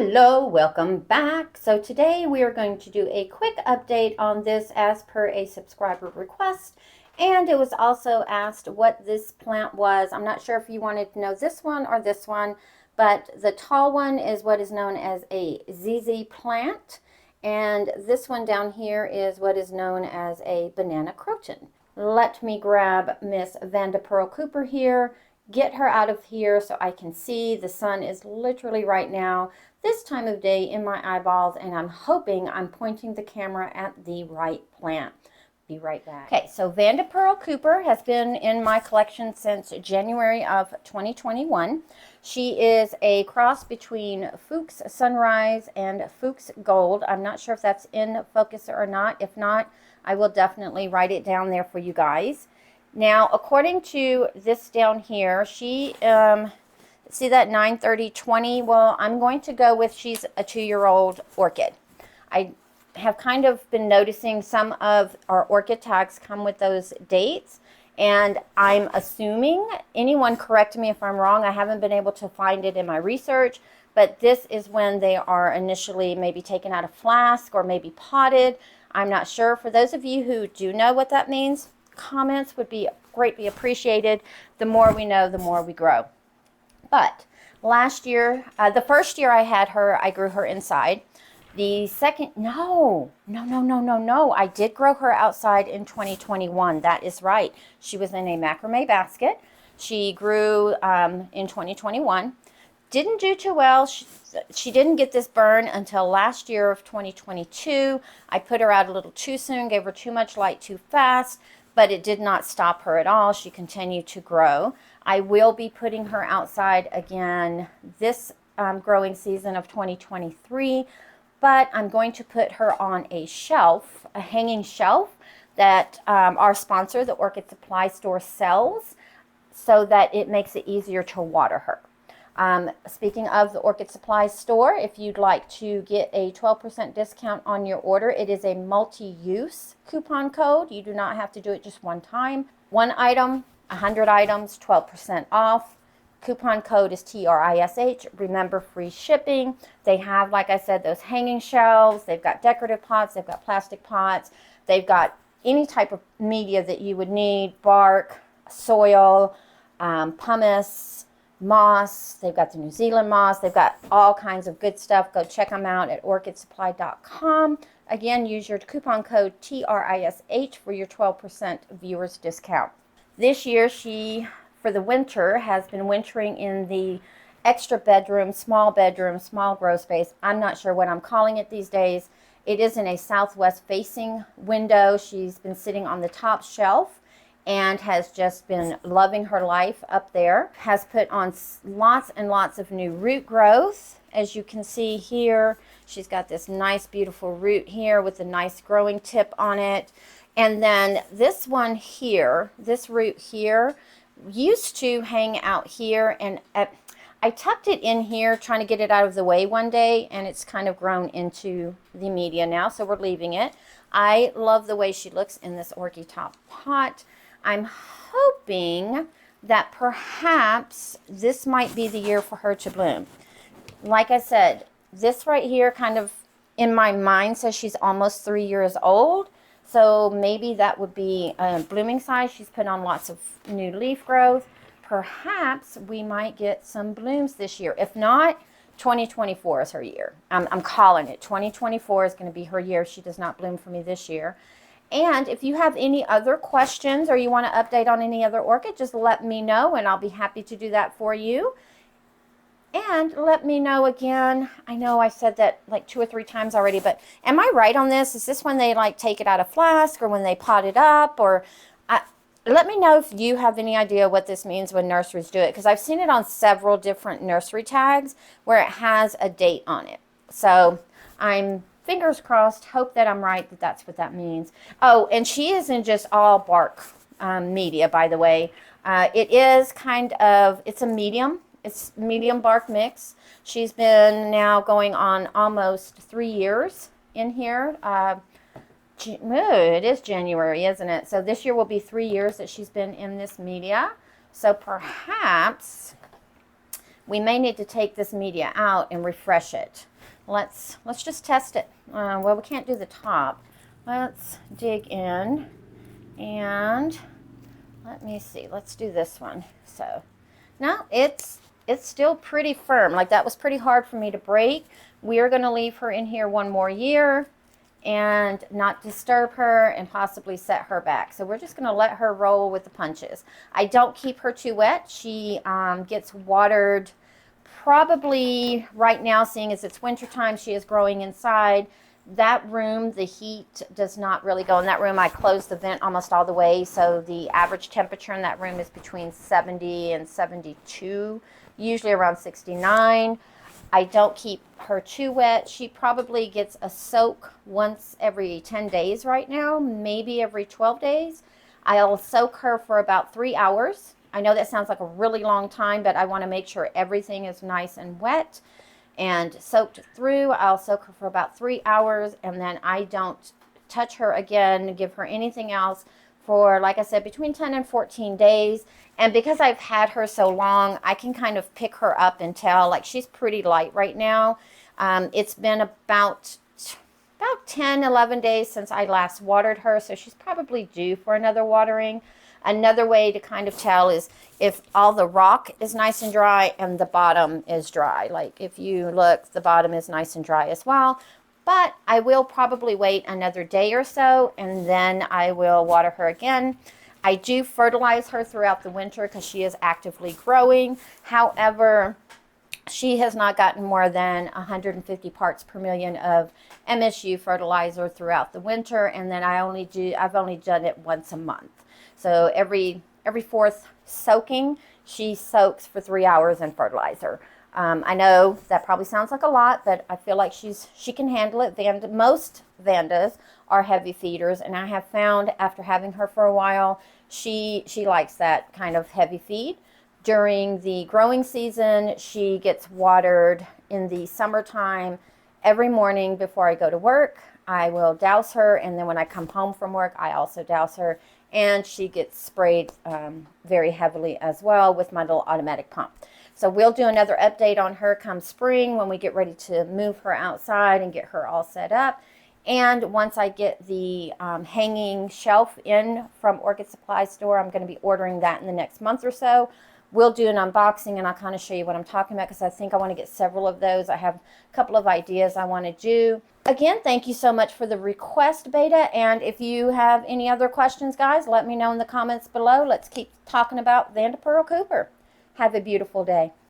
Hello, welcome back. So today we are going to do a quick update on this as per a subscriber request. And it was also asked what this plant was. I'm not sure if you wanted to know this one or this one, but the tall one is what is known as a ZZ plant. And this one down here is what is known as a banana croton. Let me grab Miss Vanda Pearl Cooper here, get her out of here so I can see. The sun is literally right now this time of day in my eyeballs, and I'm hoping I'm pointing the camera at the right plant. Be right back. Okay, so Vanda Pearl Cooper has been in my collection since January of 2021. She is a cross between Fuchs Sunrise and Fuchs Gold. I'm not sure if that's in focus or not. If not, I will definitely write it down there for you guys. Now, according to this down here, she, see that 9/30/20? Well, I'm going to go with she's a 2-year-old orchid. I have kind of been noticing some of our orchid tags come with those dates, and I'm assuming, anyone correct me if I'm wrong, I haven't been able to find it in my research, but this is when they are initially maybe taken out of flask or maybe potted. I'm not sure. For those of you who do know what that means, comments would be greatly appreciated. The more we know, the more we grow. But last year, the first year I had her, I grew her inside. The second, no, I did grow her outside in 2021. That is right. She was in a macrame basket. She grew in 2021. Didn't do too well. She didn't get this burn until last year of 2022. I put her out a little too soon, gave her too much light too fast, but it did not stop her at all. She continued to grow. I will be putting her outside again this growing season of 2023, but I'm going to put her on a shelf, a hanging shelf that our sponsor, the Orchid Supply Store, sells so that it makes it easier to water her. Speaking of the Orchid Supply Store, if you'd like to get a 12% discount on your order, it is a multi-use coupon code. You do not have to do it just one time. One item, 100 items, 12% off. Coupon code is TRISH. Remember, free shipping. They have, like I said, those hanging shelves. They've got decorative pots. They've got plastic pots. They've got any type of media that you would need, bark, soil, pumice, moss. They've got the New Zealand moss. They've got all kinds of good stuff. Go check them out at orchidsupply.com. Again, use your coupon code TRISH for your 12% viewers discount. This year, she, for the winter, has been wintering in the extra bedroom, small grow space. I'm not sure what I'm calling it these days. It is in a southwest facing window. She's been sitting on the top shelf and has just been loving her life up there. Has put on lots and lots of new root growth. As you can see here, she's got this nice, beautiful root here with a nice growing tip on it. And then this one here, this root here, used to hang out here, and I tucked it in here trying to get it out of the way one day, and it's kind of grown into the media now, so we're leaving it. I love the way she looks in this orchid top pot. I'm hoping that perhaps this might be the year for her to bloom. Like I said, this right here kind of in my mind says she's almost 3 years old. So maybe that would be a blooming size. She's put on lots of new leaf growth. Perhaps we might get some blooms this year. If not, 2024 is her year. I'm calling it. 2024 is going to be her year. She does not bloom for me this year. And if you have any other questions or you want to update on any other orchid, just let me know and I'll be happy to do that for you. And let me know again, I know I said that like 2 or 3 times already, but am I right on this? Is this when they like take it out of flask or when they pot it up? Or let me know if you have any idea what this means when nurseries do it, because I've seen it on several different nursery tags where it has a date on it. So I'm fingers crossed, hope that I'm right, that that's what that means. Oh, and she isn't just all bark media, by the way. It is kind of, it's a medium. It's medium bark mix. She's been now going on almost 3 years in here. It is January, isn't it? So this year will be 3 years that she's been in this media. So perhaps we may need to take this media out and refresh it. Let's just test it. Well, we can't do the top. Let's dig in and let me see. Let's do this one. So now it's still pretty firm. Like, that was pretty hard for me to break. We are going to leave her in here one more year and not disturb her and possibly set her back. So we're just going to let her roll with the punches. I don't keep her too wet. She gets watered probably right now, seeing as it's wintertime. She is growing inside. That room, the heat does not really go in that room. I closed the vent almost all the way, so the average temperature in that room is between 70 and 72, usually around 69. I don't keep her too wet. She probably gets a soak once every 10 days right now, maybe every 12 days. I'll soak her for about 3 hours. I know that sounds like a really long time, but I want to make sure everything is nice and wet and soaked through. I'll soak her for about 3 hours, and then I don't touch her again, give her anything else for, like I said, between 10 and 14 days. And because I've had her so long, I can kind of pick her up and tell, like, she's pretty light right now. It's been about 10, 11 days since I last watered her, so she's probably due for another watering. Another way to kind of tell is if all the rock is nice and dry and the bottom is dry. Like, if you look, the bottom is nice and dry as well. But I will probably wait another day or so, and then I will water her again. I do fertilize her throughout the winter because she is actively growing. However, she has not gotten more than 150 parts per million of MSU fertilizer throughout the winter, and then I've only done it once a month. So every fourth soaking, she soaks for 3 hours in fertilizer. I know that probably sounds like a lot, but I feel like she can handle it. Most Vandas are heavy feeders, and I have found after having her for a while, she likes that kind of heavy feed. During the growing season, she gets watered in the summertime every morning before I go to work. I will douse her, and then when I come home from work, I also douse her, and she gets sprayed very heavily as well with my little automatic pump. So we'll do another update on her come spring when we get ready to move her outside and get her all set up. And once I get the hanging shelf in from Orchid Supply Store, I'm going to be ordering that in the next month or so. We'll do an unboxing, and I'll kind of show you what I'm talking about because I think I want to get several of those. I have a couple of ideas I want to do. Again, thank you so much for the request, Beta. And if you have any other questions, guys, let me know in the comments below. Let's keep talking about Vanda Pearl Cooper. Have a beautiful day.